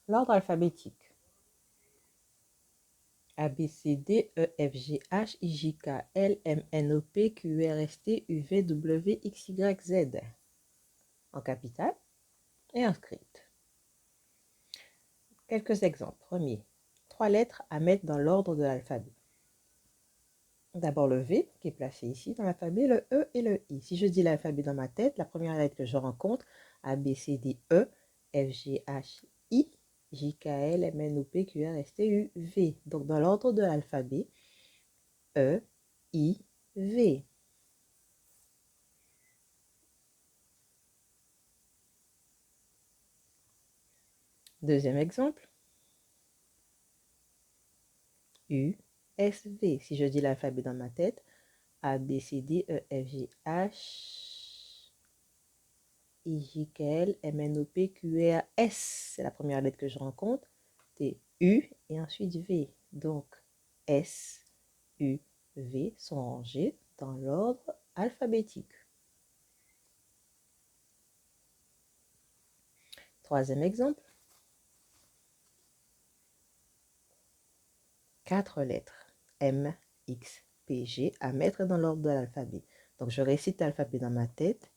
L'ordre alphabétique. A, B, C, D, E, F, G, H, I, J, K, L, M, N, O, P, Q, R, S, T, U, V, W, X, Y, Z. En capitale et en script. Quelques exemples. Premier, 3 lettres à mettre dans l'ordre de l'alphabet. D'abord le V qui est placé ici dans l'alphabet, le E et le I. Si je dis l'alphabet dans ma tête, la première lettre que je rencontre, A, B, C, D, E, F, G, H, I, J, K, L, M, N, O, P, Q, R, S, T, U, V. Donc dans l'ordre de l'alphabet, E, I, V. Deuxième exemple, U, S, V. Si je dis l'alphabet dans ma tête, A, B, C, D, E, F, G, H, I, J, K, L, M, N, O, P, Q, R, S. C'est la première lettre que je rencontre. C'est U et ensuite V. Donc, S, U, V sont rangés dans l'ordre alphabétique. Troisième exemple. 4 lettres. M, X, P, G à mettre dans l'ordre de l'alphabet. Donc, je récite l'alphabet dans ma tête.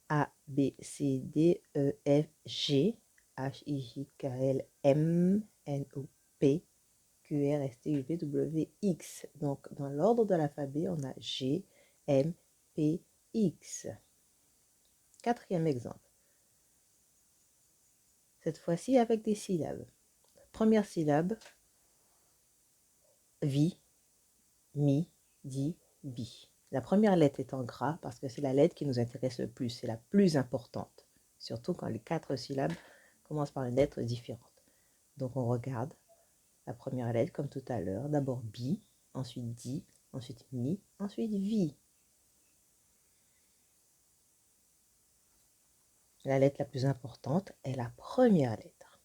A, B, C, D, E, F, G, H, I, J, K, L, M, N, O, P, Q, R, S, T, U, V, W, X. Donc, dans l'ordre de l'alphabet, on a G, M, P, X. Quatrième exemple. Cette fois-ci avec des syllabes. Première syllabe, vi, mi, di, bi. La première lettre est en gras parce que c'est la lettre qui nous intéresse le plus, c'est la plus importante. Surtout quand les 4 syllabes commencent par une lettre différente. Donc on regarde la première lettre comme tout à l'heure. D'abord bi, ensuite di, ensuite mi, ensuite vi. La lettre la plus importante est la première lettre.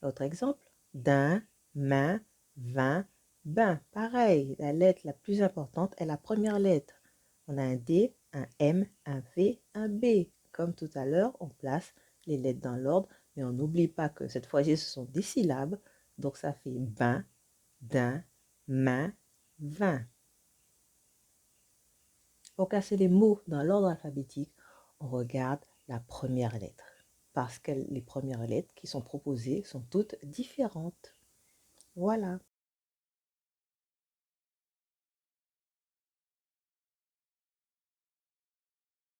Autre exemple, d'un, main, vin, bain. Pareil, la lettre la plus importante est la première lettre. On a un D, un M, un V, un B. Comme tout à l'heure, on place les lettres dans l'ordre, mais on n'oublie pas que cette fois-ci, ce sont des syllabes. Donc ça fait bain, d'un, main, vin. Pour casser les mots dans l'ordre alphabétique, on regarde la première lettre. Parce que les premières lettres qui sont proposées sont toutes différentes. Voilà.